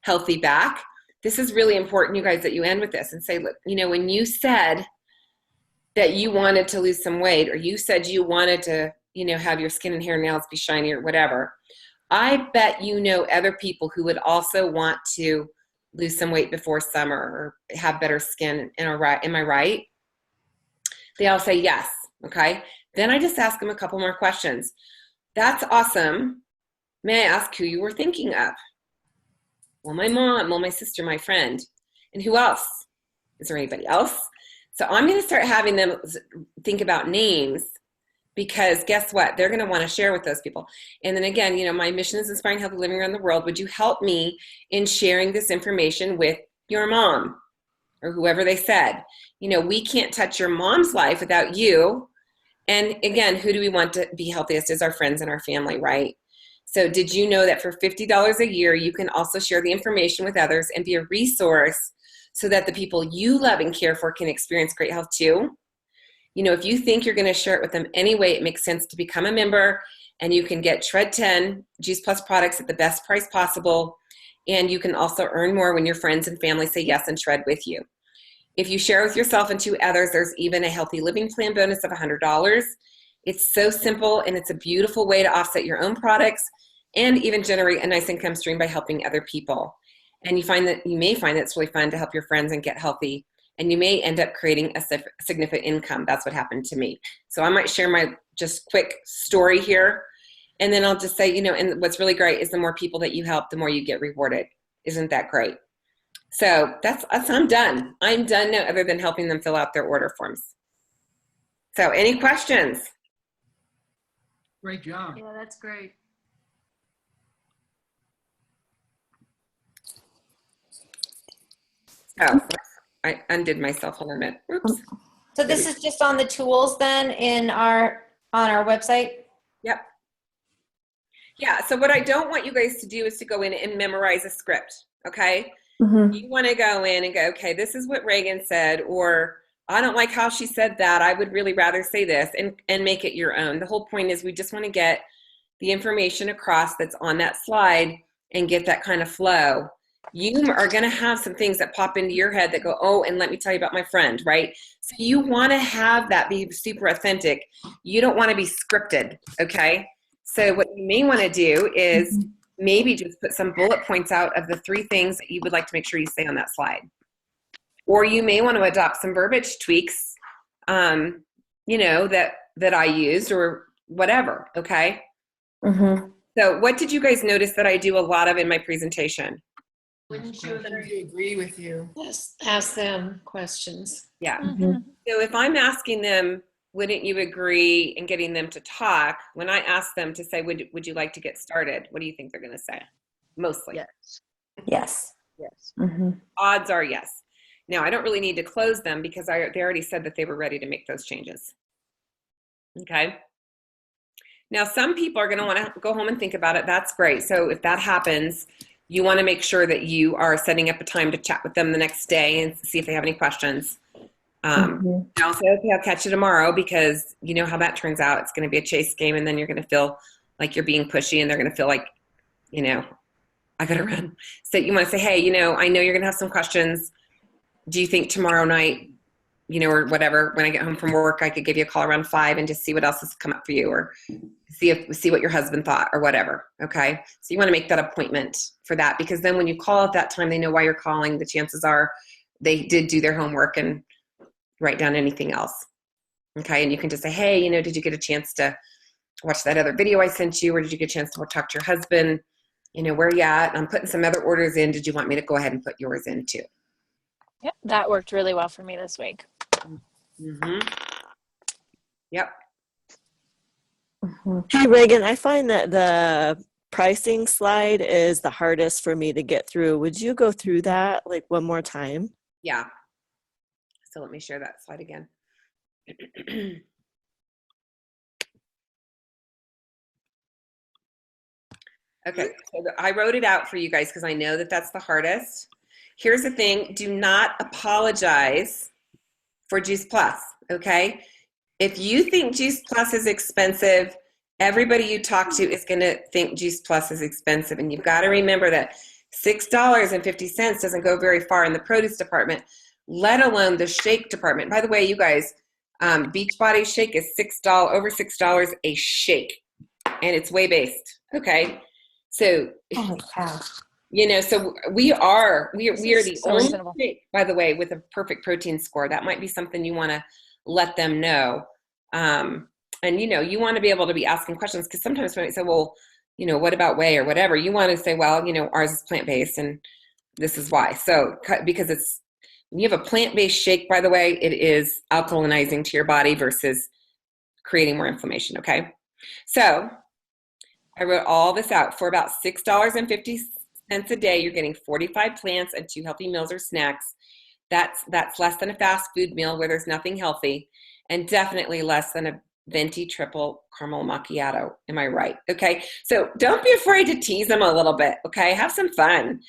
healthy back. This is really important, you guys, that you end with this and say, look, when you said that you wanted to lose some weight, or you said you wanted to, have your skin and hair and nails be shiny or whatever, I bet other people who would also want to lose some weight before summer or have better skin. Am I right? They all say yes. Okay. Then I just ask them a couple more questions. That's awesome. May I ask who you were thinking of? Well, my mom, well, my sister, my friend. And who else? Is there anybody else? So I'm going to start having them think about names, because guess what? They're going to want to share with those people. And then again, my mission is inspiring healthy living around the world. Would you help me in sharing this information with your mom or whoever they said? We can't touch your mom's life without you. And again, who do we want to be healthiest is our friends and our family, right? So did you know that for $50 a year, you can also share the information with others and be a resource so that the people you love and care for can experience great health too? If you think you're going to share it with them anyway, it makes sense to become a member, and you can get Shred10 Juice Plus products at the best price possible. And you can also earn more when your friends and family say yes and shred with you. If you share with yourself and 2 others, there's even a healthy living plan bonus of $100. It's so simple, and it's a beautiful way to offset your own products and even generate a nice income stream by helping other people. And you may find that it's really fun to help your friends and get healthy and you may end up creating a significant income. That's what happened to me. So I might share my just quick story here. And then I'll just say, you know, and what's really great is the more people that you help, the more you get rewarded. Isn't that great? So that's I'm done. I'm done now, other than helping them fill out their order forms. So any questions? Great job. Yeah, that's great. Oh, I undid myself. Hold on a minute. Oops. So this is just on the tools then on our website? Yep. Yeah, so what I don't want you guys to do is to go in and memorize a script, okay? Mm-hmm. You want to go in and go, okay, this is what Reagan said, or I don't like how she said that. I would really rather say this, and make it your own. The whole point is we just want to get the information across that's on that slide and get that kind of flow. You are going to have some things that pop into your head that go, oh, and let me tell you about my friend, right? So you want to have that be super authentic. You don't want to be scripted, okay? So what you may want to do is maybe just put some bullet points out of the 3 things that you would like to make sure you say on that slide. Or you may want to adopt some verbiage tweaks, you know, that I used or whatever, okay? Mm-hmm. So what did you guys notice that I do a lot of in my presentation? Wouldn't you agree with you? Yes, ask them questions. Yeah. Mm-hmm. So if I'm asking them, wouldn't you agree, and getting them to talk, when I ask them to say, would you like to get started? What do you think they're going to say? Mostly. Yes. Yes. Yes. Mm-hmm. Odds are yes. Now, I don't really need to close them because they already said that they were ready to make those changes. Okay. Now, some people are going to want to go home and think about it. That's great. So if that happens, you want to make sure that you are setting up a time to chat with them the next day and see if they have any questions. And I'll say, okay, I'll catch you tomorrow, because you know how that turns out. It's going to be a chase game, and then you're going to feel like you're being pushy, and they're going to feel like, you know, I got to run. So you want to say, hey, you know, I know you're going to have some questions. Do you think tomorrow night, you know, or whatever, when I get home from work, I could give you a call around 5 and just see what else has come up for you, or see what your husband thought, or whatever. Okay. So you want to make that appointment for that, because then when you call at that time, they know why you're calling. The chances are they did do their homework and write down anything else. Okay. And you can just say, hey, you know, did you get a chance to watch that other video I sent you? Or did you get a chance to talk to your husband? You know, where are you at? I'm putting some other orders in. Did you want me to go ahead and put yours in too? Yep, that worked really well for me this week. Mm-hmm. Yep. Mm-hmm. Hey, Reagan, I find that the pricing slide is the hardest for me to get through. Would you go through that like one more time? Yeah. So let me share that slide again. Okay, so I wrote it out for you guys because I know that that's the hardest. Here's the thing, do not apologize for Juice Plus, okay? If you think Juice Plus is expensive, everybody you talk to is going to think Juice Plus is expensive. And you've got to remember that $6.50 doesn't go very far in the produce department, let alone the shake department. By the way, you guys, Beachbody shake is over $6 a shake, and it's whey-based, okay? So, Holy cow. you know, so we are the so only reasonable. shake, by the way, with a perfect protein score. That might be something you want to let them know. And, you know, you want to be able to be asking questions, because sometimes when I say, well, you know, what about whey or whatever, you want to say, well, you know, ours is plant-based and this is why. So, because when you have a plant-based shake, by the way, it is alkalinizing to your body versus creating more inflammation, okay? So I wrote all this out. For about $6.50 a day, you're getting 45 plants and 2 healthy meals or snacks. That's less than a fast food meal where there's nothing healthy, and definitely less than a venti triple caramel macchiato. Am I right? Okay. So don't be afraid to tease them a little bit. Okay. Have some fun.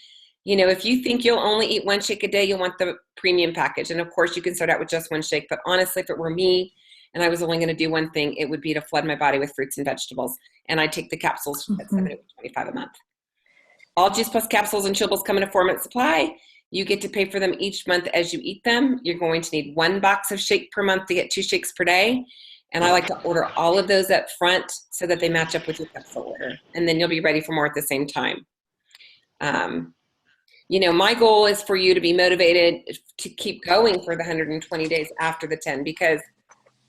You know, if you think you'll only eat 1 shake a day, you'll want the premium package. And of course you can start out with just 1 shake, but honestly, if it were me and I was only going to do one thing, it would be to flood my body with fruits and vegetables. And I take the capsules at $7.25 a month. All Juice Plus capsules and chewables come in a 4-month supply. You get to pay for them each month as you eat them. You're going to need 1 box of shake per month to get 2 shakes per day. And I like to order all of those up front so that they match up with your capsule order. And then you'll be ready for more at the same time. You know, my goal is for you to be motivated to keep going for the 120 days after the 10, because,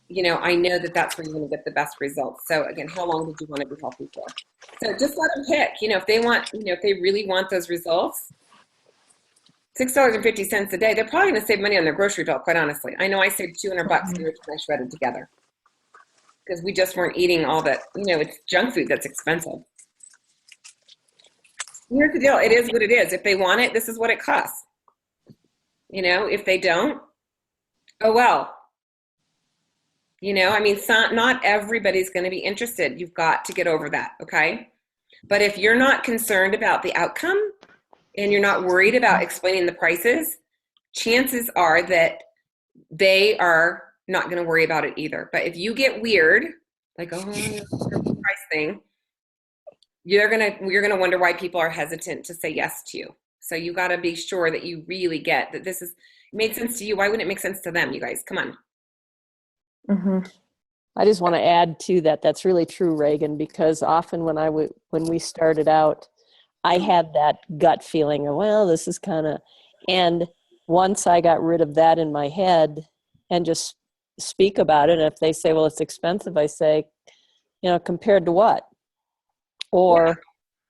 you know, I know that that's where you're going to get the best results. So again, how long did you want to be healthy for? So just let them pick, you know, if they want, you know, if they really want those results, $6.50 a day, they're probably going to save money on their grocery bill, quite honestly. I know I saved $200 the other time I shredded together, because we just weren't eating all that, you know, it's junk food that's expensive. Here's the deal. It is what it is. If they want it, this is what it costs. You know, if they don't, oh well. You know, I mean, not everybody's going to be interested. You've got to get over that, okay? But if you're not concerned about the outcome and you're not worried about explaining the prices, chances are that they are not going to worry about it either. But if you get weird, like, oh, the price thing, you're gonna wonder why people are hesitant to say yes to you. So you got to be sure that you really get that this is made sense to you. Why wouldn't it make sense to them? You guys, come on. Mm-hmm. I just want to add to that. That's really true, Reagan, because often when we started out, I had that gut feeling of, well, this is kind of, and once I got rid of that in my head and just speak about it, and if they say, well, it's expensive, I say, you know, compared to what? Or,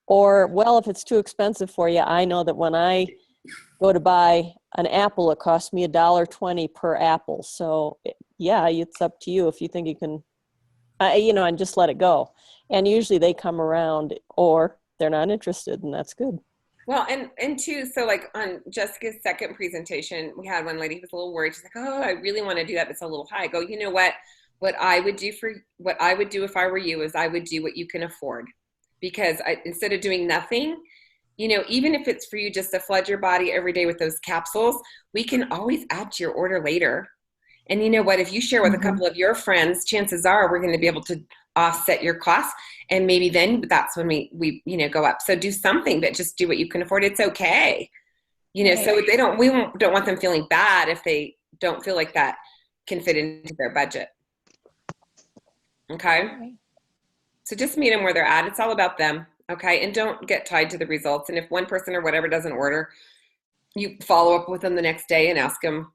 well, if it's too expensive for you, I know that when I go to buy an apple, it costs me $1.20 per apple. So yeah, it's up to you if you think you can, you know, and just let it go. And usually they come around, or they're not interested, and that's good. Well, and too, so like on Jessica's second presentation, we had one lady who was a little worried. She's like, oh, I really want to do that, but it's a little high. I go, you know what I would do if I were you is I would do what you can afford. Because instead of doing nothing, you know, even if it's for you just to flood your body every day with those capsules, we can always add to your order later. And you know what, if you share with a couple of your friends, chances are we're going to be able to offset your costs. And maybe then that's when we you know, go up. So do something, but just do what you can afford. It's okay. You know, so we don't want them feeling bad if they don't feel like that can fit into their budget. Okay. So just meet them where they're at. It's all about them, okay? And don't get tied to the results. And if one person or whatever doesn't order, you follow up with them the next day and ask them,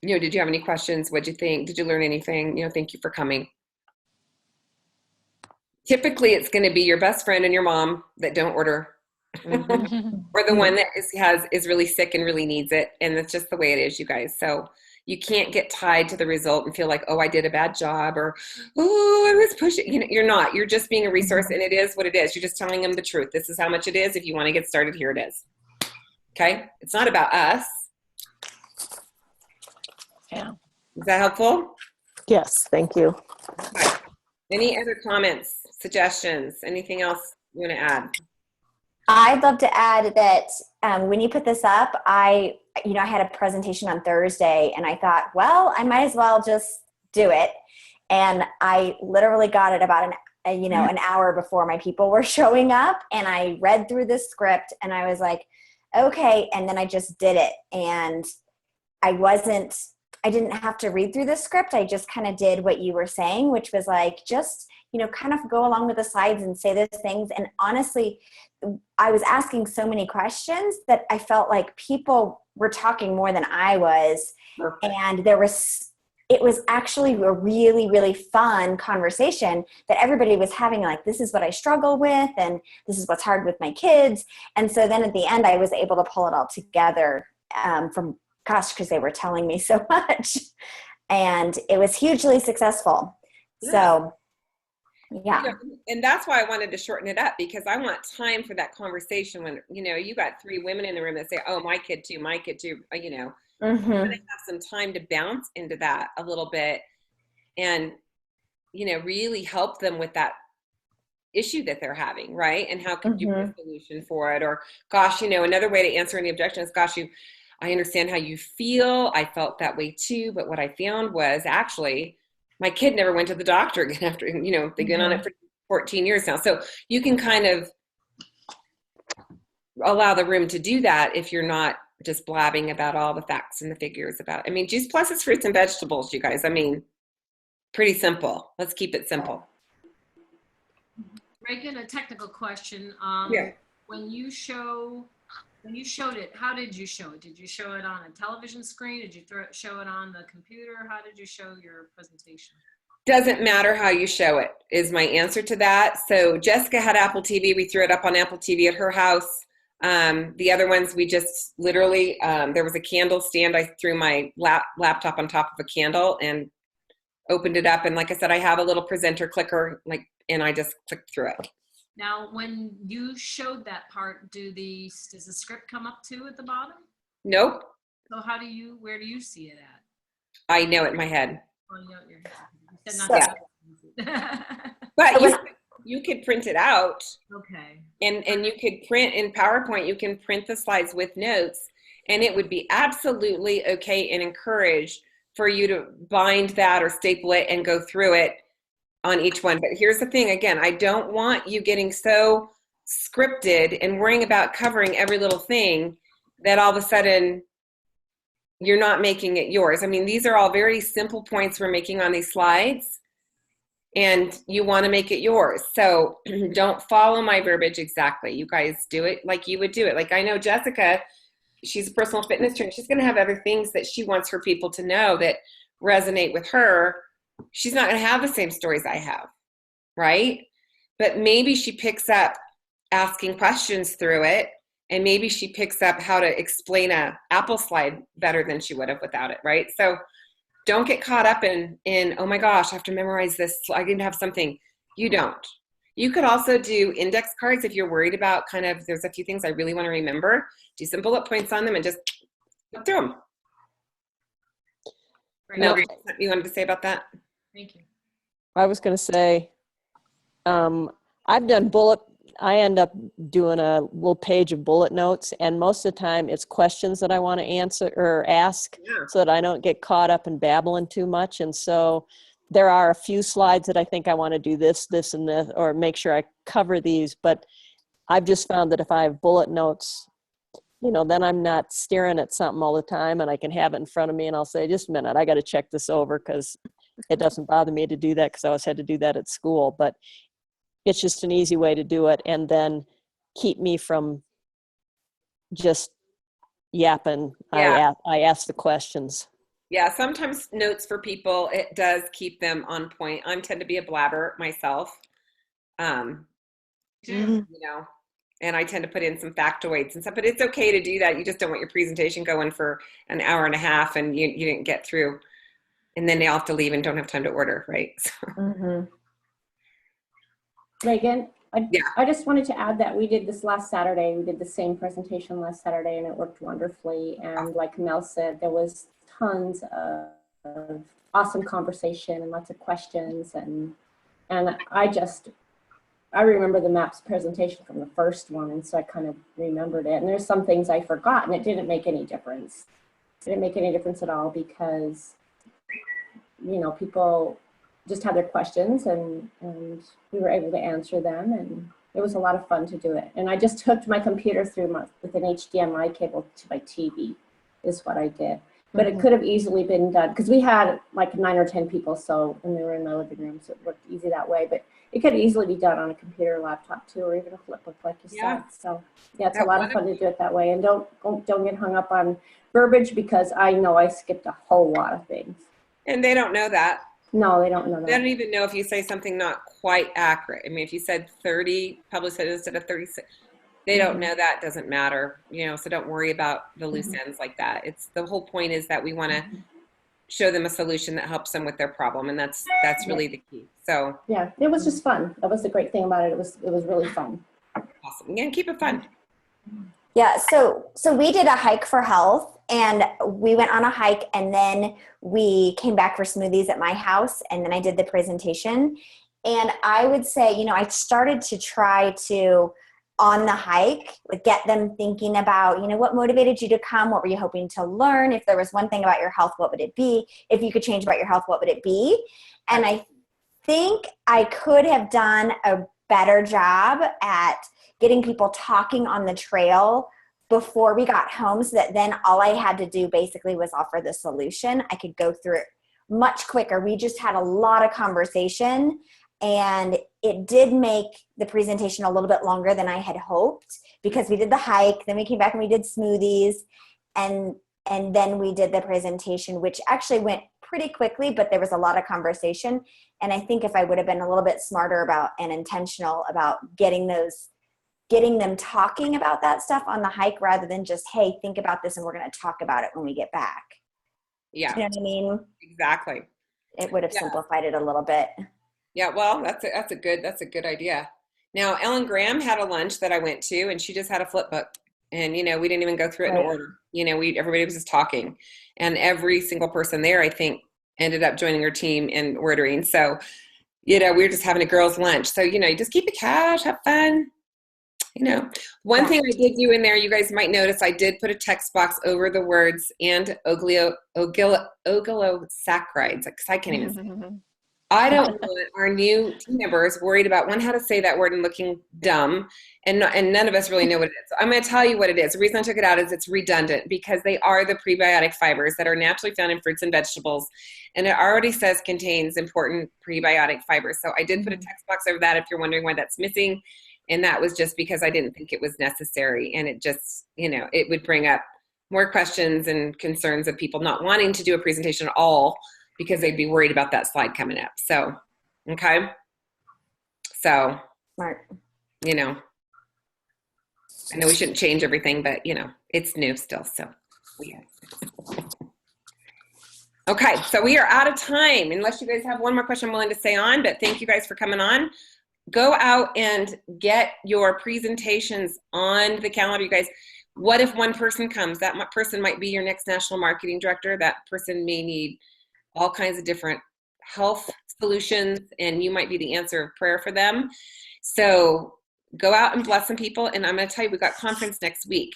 you know, did you have any questions? What'd you think? Did you learn anything? You know, thank you for coming. Typically, it's going to be your best friend and your mom that don't order, or the one that is really sick and really needs it. And that's just the way it is, you guys. So you can't get tied to the result and feel like, oh, I did a bad job, or, oh, I was pushing. You know, you're not. You're just being a resource, and it is what it is. You're just telling them the truth. This is how much it is. If you want to get started, here it is. Okay? It's not about us. Yeah. Is that helpful? Yes, thank you. Okay. Any other comments, suggestions, anything else you want to add? I'd love to add that when you put this up, I had a presentation on Thursday, and I thought, well, I might as well just do it. And I literally got it about an hour before my people were showing up, and I read through the script, and I was like, okay. And then I just did it, and I didn't have to read through the script. I just kind of did what you were saying, which was like, just, kind of go along with the slides and say those things. And honestly, I was asking so many questions that I felt like people were talking more than I was. Perfect. And it was actually a really, really fun conversation that everybody was having, like, this is what I struggle with, and this is what's hard with my kids. And so then at the end, I was able to pull it all together because they were telling me so much. And it was hugely successful. Yeah. So, yeah. And that's why I wanted to shorten it up, because I want time for that conversation when, you got 3 women in the room that say, oh, my kid too, I'm going to have some time to bounce into that a little bit and, really help them with that issue that they're having, right? And how can you be a solution for it? Or, gosh, another way to answer any objection is, gosh, I understand how you feel. I felt that way too. But what I found was actually my kid never went to the doctor again after, they've been on it for 14 years now. So you can kind of allow the room to do that if you're not just blabbing about all the facts and the figures about, Juice Plus is fruits and vegetables, you guys. Pretty simple. Let's keep it simple. Reagan, a technical question. Yeah. When you show When you showed it, how did you show it? Did you show it on a television screen? Did you show it on the computer? How did you show your presentation? Doesn't matter how you show it, is my answer to that. So Jessica had Apple TV. We threw it up on Apple TV at her house. The other ones, we just literally, there was a candle stand. I threw my laptop on top of a candle and opened it up. And like I said, I have a little presenter clicker, and I just clicked through it. Now, when you showed that part, does the script come up too at the bottom? Nope. So where do you see it at? I know it in my head. Oh, you said not Yeah. to. But you could print it out. Okay. And you could print in PowerPoint, you can print the slides with notes, and it would be absolutely okay and encouraged for you to bind that or staple it and go through it on each one. But here's the thing, again, I don't want you getting so scripted and worrying about covering every little thing that all of a sudden you're not making it yours. I mean, these are all very simple points we're making on these slides, and you want to make it yours. So don't follow my verbiage exactly. You guys do it like you would do it. Like I know Jessica, she's a personal fitness trainer. She's going to have other things that she wants her people to know that resonate with her. She's not going to have the same stories I have, right? But maybe she picks up asking questions through it, and maybe she picks up how to explain a Apple slide better than she would have without it, right? So don't get caught up in oh my gosh, I have to memorize this. I didn't have something. You don't. You could also do index cards if you're worried about there's a few things I really want to remember. Do some bullet points on them and just go through them. No, you wanted to say about that? Thank you. I was going to say, I've done I end up doing a little page of bullet notes, and most of the time it's questions that I want to answer or ask so that I don't get caught up in babbling too much. And so there are a few slides that I think I want to do this, and this, or make sure I cover these. But I've just found that if I have bullet notes, then I'm not staring at something all the time, and I can have it in front of me and I'll say, just a minute, I got to check this over, because it doesn't bother me to do that because I always had to do that at school. But it's just an easy way to do it, and then keep me from just yapping. Yeah. I ask the questions. Yeah, sometimes notes for people, it does keep them on point. I tend to be a blabber myself, and I tend to put in some factoids and stuff, but it's okay to do that. You just don't want your presentation going for an hour and a half and you didn't get through, and then they all have to leave and don't have time to order, right? So. Mm-hmm. Reagan, I just wanted to add that we did this last Saturday. We did the same presentation last Saturday, and it worked wonderfully. And like Mel said, there was tons of awesome conversation and lots of questions. And I remember the MAPS presentation from the first one, and so I kind of remembered it. And there's some things I forgot, and it didn't make any difference. It didn't make any difference at all, because people just had their questions, and we were able to answer them, and it was a lot of fun to do it. And I just hooked my computer through with an HDMI cable to my TV is what I did. But it could have easily been done, because we had like 9 or 10 people, and they were in my living room, so it worked easy that way. But it could easily be done on a computer, laptop too, or even a flipbook, like you said. So yeah, it's a lot of fun to do it that way. And don't get hung up on verbiage, because I know I skipped a whole lot of things. And they don't know that. No, they don't know that. They don't even know if you say something not quite accurate. I mean, if you said 30 published instead of 36, they don't know that. Doesn't matter, so don't worry about the loose ends like that. It's the whole point is that we want to show them a solution that helps them with their problem, and that's really the key. So yeah, it was just fun. That was the great thing about it. It was really fun. Awesome. Yeah, keep it fun. Yeah, so we did a hike for health, and we went on a hike, and then we came back for smoothies at my house, and then I did the presentation. And I would say, I started to try to, on the hike, get them thinking about, what motivated you to come? What were you hoping to learn? If there was one thing about your health, what would it be? If you could change about your health, what would it be? And I think I could have done a better job at getting people talking on the trail before we got home, so that then all I had to do basically was offer the solution. I could go through it much quicker. We just had a lot of conversation And it did make the presentation a little bit longer than I had hoped, because we did the hike, then we came back and we did smoothies, and then we did the presentation, which actually went pretty quickly, but there was a lot of conversation. And I think if I would have been a little bit smarter about and intentional about getting them talking about that stuff on the hike, rather than just, hey, think about this and we're going to talk about it when we get back. Yeah. You know what I mean? Exactly. It would have simplified it a little bit. Yeah, well, that's a good idea. Now, Ellen Graham had a lunch that I went to, and she just had a flip book, and we didn't even go through it in order. Everybody was just talking, and every single person there, I think, ended up joining her team and ordering. So, we were just having a girls' lunch. So, you just keep it cash, have fun. One thing I did do in there, you guys might notice, I did put a text box over the words and oligosaccharides, because I can't even say. I don't want our new team members worried about how to say that word and looking dumb, and none of us really know what it is. So I'm going to tell you what it is. The reason I took it out is it's redundant, because they are the prebiotic fibers that are naturally found in fruits and vegetables, and it already says contains important prebiotic fibers. So I did put a text box over that if you're wondering why that's missing, and that was just because I didn't think it was necessary, and it just, it would bring up more questions and concerns of people not wanting to do a presentation at all, because they'd be worried about that slide coming up. So, okay. So, Smart. I know we shouldn't change everything, but it's new still. So, yeah. Okay. So we are out of time. Unless you guys have one more question I'm willing to stay on, but thank you guys for coming on. Go out and get your presentations on the calendar, you guys. What if one person comes? That person might be your next national marketing director. That person may need all kinds of different health solutions, and you might be the answer of prayer for them. So go out and bless some people. And I'm going to tell you, we've got conference next week.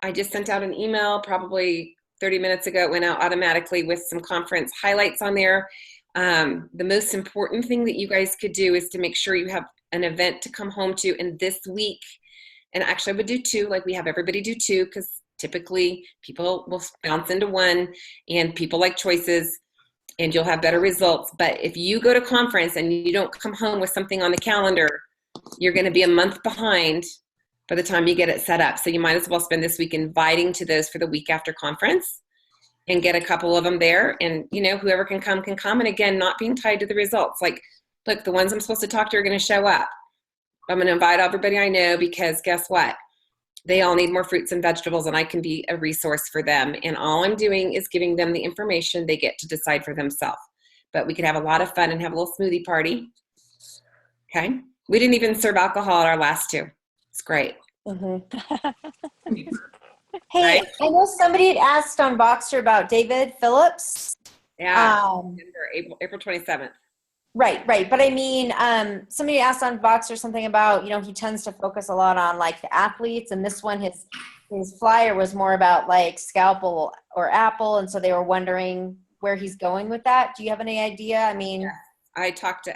I just sent out an email probably 30 minutes ago. It went out automatically with some conference highlights on there. The most important thing that you guys could do is to make sure you have an event to come home to. And this week, and actually I would do two, like we have everybody do two, because typically people will bounce into one, and people like choices, and you'll have better results. But if you go to conference and you don't come home with something on the calendar, you're going to be a month behind by the time you get it set up. So you might as well spend this week inviting to those for the week after conference, and get a couple of them there. And, whoever can come can come. And again, not being tied to the results. Like, look, the ones I'm supposed to talk to are going to show up. I'm going to invite everybody I know, because guess what? They all need more fruits and vegetables, and I can be a resource for them. And all I'm doing is giving them the information they get to decide for themselves. But we could have a lot of fun and have a little smoothie party. Okay. We didn't even serve alcohol at our last two. It's great. Hey, Right? I know somebody had asked on Voxer about David Phillips. Yeah. April 27th. Right. But I mean, somebody asked on Voxer something about, he tends to focus a lot on like the athletes, and this one, his flyer was more about like Scalpel or Apple, and so they were wondering where he's going with that. Do you have any idea? I mean, I talked to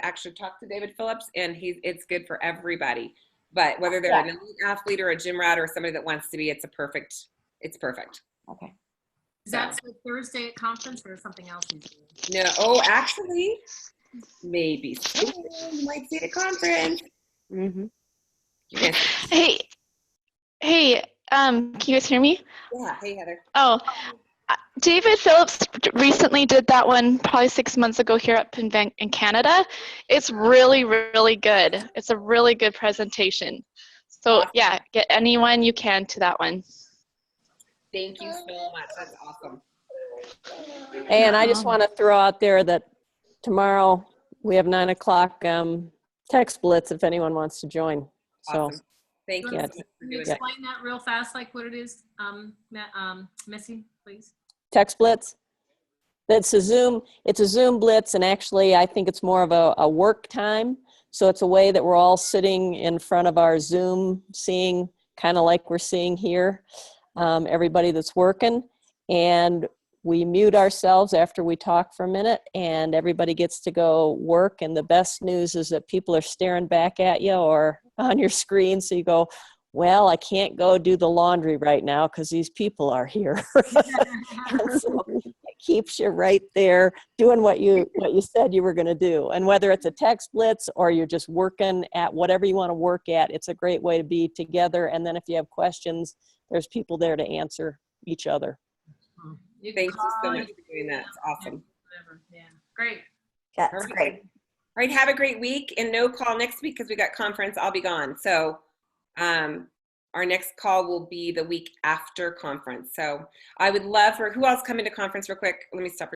David Phillips, and it's good for everybody. But whether they're an elite athlete or a gym rat or somebody that wants to be, it's perfect. Okay. Is that the Thursday at conference or something else he's doing? No. Oh, actually, maybe soon. You might see it at conference. Mm-hmm. Yes. Hey, can you guys hear me? Yeah. Hey, Heather. Oh, David Phillips recently did that one probably 6 months ago here up in Canada. It's really, really good. It's a really good presentation. So yeah, get anyone you can to that one. Thank you so much. That's awesome. And I just want to throw out there that tomorrow we have 9 o'clock text blitz if anyone wants to join. So Awesome. Thank you. Yeah. Can you explain that real fast, like what it is, Missy, please? text blitz. It's a Zoom blitz, and actually I think it's more of a work time. So it's a way that we're all sitting in front of our Zoom, seeing kind of like we're seeing here, everybody that's working, and we mute ourselves after we talk for a minute, and everybody gets to go work. And the best news is that people are staring back at you or on your screen. So you go, well, I can't go do the laundry right now because these people are here. So keeps you right there doing what you said you were going to do. And whether it's a text blitz or you're just working at whatever you want to work at, it's a great way to be together. And then if you have questions, there's people there to answer each other. You can Thank you so call, much for doing that. It's awesome. whatever. Yeah, great. That's All right. great. All right, have a great week, and no call next week because we got conference. I'll be gone. So our next call will be the week after conference. So I would love for, who else coming to conference real quick? Let me stop.